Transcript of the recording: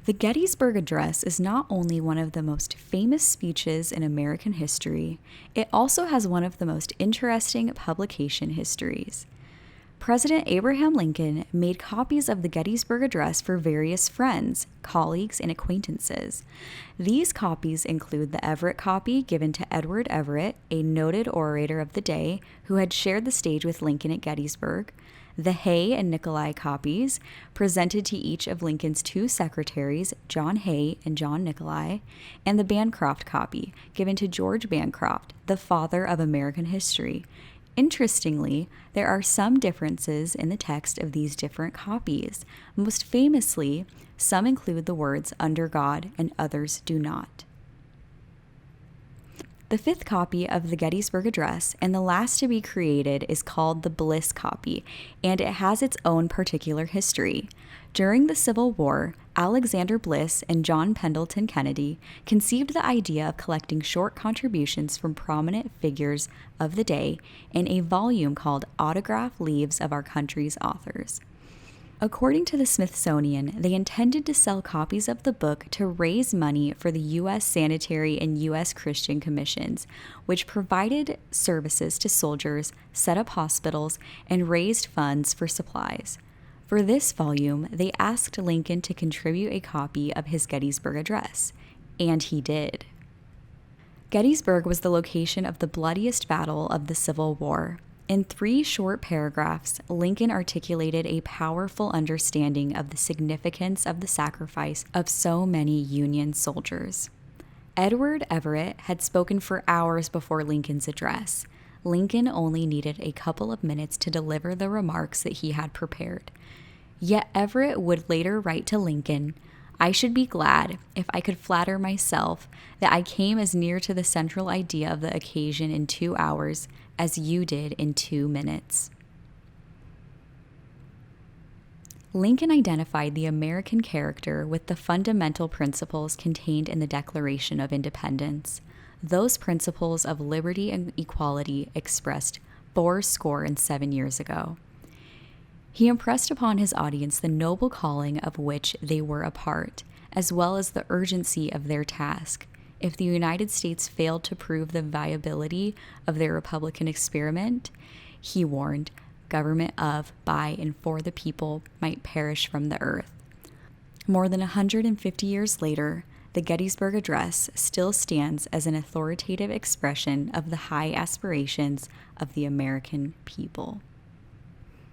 The Gettysburg Address is not only one of the most famous speeches in American history, it also has one of the most interesting publication histories. President Abraham Lincoln made copies of the Gettysburg Address for various friends, colleagues, and acquaintances. These copies include the Everett copy given to Edward Everett, a noted orator of the day who had shared the stage with Lincoln at Gettysburg, the Hay and Nicolay copies, presented to each of Lincoln's two secretaries, John Hay and John Nicolay, and the Bancroft copy, given to George Bancroft, the father of American history. Interestingly, there are some differences in the text of these different copies. Most famously, some include the words "under God" and others do not. The fifth copy of the Gettysburg Address, and the last to be created, is called the Bliss copy, and it has its own particular history. During the Civil War, Alexander Bliss and John Pendleton Kennedy conceived the idea of collecting short contributions from prominent figures of the day in a volume called Autograph Leaves of Our Country's Authors. According to the Smithsonian, they intended to sell copies of the book to raise money for the U.S. Sanitary and U.S. Christian Commissions, which provided services to soldiers, set up hospitals, and raised funds for supplies. For this volume, they asked Lincoln to contribute a copy of his Gettysburg Address, and he did. Gettysburg was the location of the bloodiest battle of the Civil War. In 3 short paragraphs, Lincoln articulated a powerful understanding of the significance of the sacrifice of so many Union soldiers. Edward Everett had spoken for hours before Lincoln's address. Lincoln only needed a couple of minutes to deliver the remarks that he had prepared. Yet Everett would later write to Lincoln, "I should be glad if I could flatter myself that I came as near to the central idea of the occasion in 2 hours as you did in 2 minutes." Lincoln identified the American character with the fundamental principles contained in the Declaration of Independence, those principles of liberty and equality expressed 77 years ago. He impressed upon his audience the noble calling of which they were a part, as well as the urgency of their task. If the United States failed to prove the viability of their Republican experiment, he warned, government of, by, and for the people might perish from the earth. More than 150 years later, the Gettysburg Address still stands as an authoritative expression of the high aspirations of the American people.